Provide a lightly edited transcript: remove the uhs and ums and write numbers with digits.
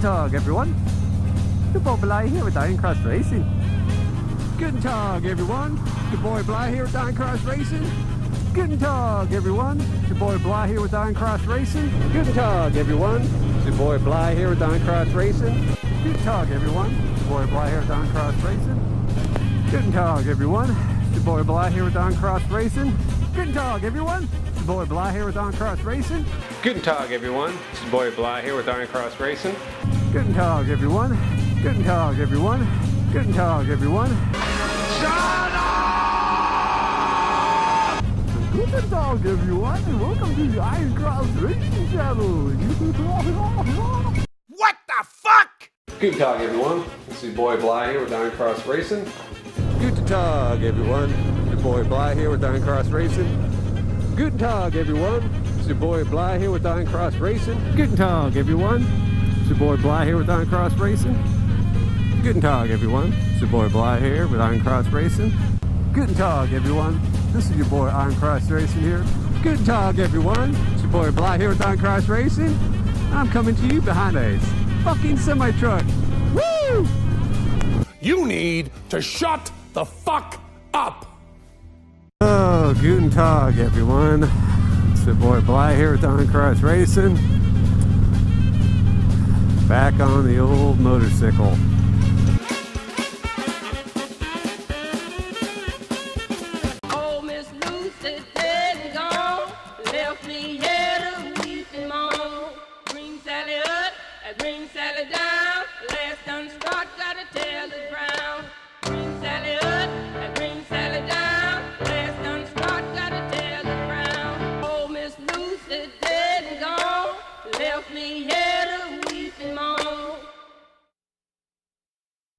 Tag everyone. The boy Bly here with IronCross Racing. Guten Tag everyone. The boy Bly here with IronCross Racing. Guten Tag everyone. The boy Bly here with IronCross Racing. Guten Tag everyone. The boy Bly here with IronCross Racing. Guten Tag everyone. The boy Bly here with IronCross Racing. Guten Tag everyone. The boy Bly here with IronCross Racing. Guten Tag everyone. The boy Bly here with IronCross Racing. Guten Tag everyone, it's your boy Bly here with IronCross Racing. Guten Tag everyone. Guten Tag everyone. Guten Tag everyone. Shut up! Guten Tag everyone and welcome to the IronCross Racing channel. What the fuck? Guten Tag everyone, it's your boy Bly here with IronCross Racing. Guten Tag everyone. Your boy Bly here with IronCross Racing. Guten Tag everyone. It's your boy Bly here with IronCross Racing. Guten Tag everyone. It's your boy Bly here with IronCross Racing. Guten Tag everyone. It's your boy Bly here with IronCross Racing. Guten Tag everyone. This is your boy IronCross Racing here. Guten Tag everyone. It's your boy Bly here with IronCross Racing. I'm coming to you behind a fucking semi-truck. Woo! You need to shut the fuck up. Oh, Guten Tag everyone. It's your boy Bly here with IronCross Racing. Back on the old motorcycle. Oh, Miss Lucy dead and gone, left me here to weep and moan. Bring Sally up, I bring Sally down, last done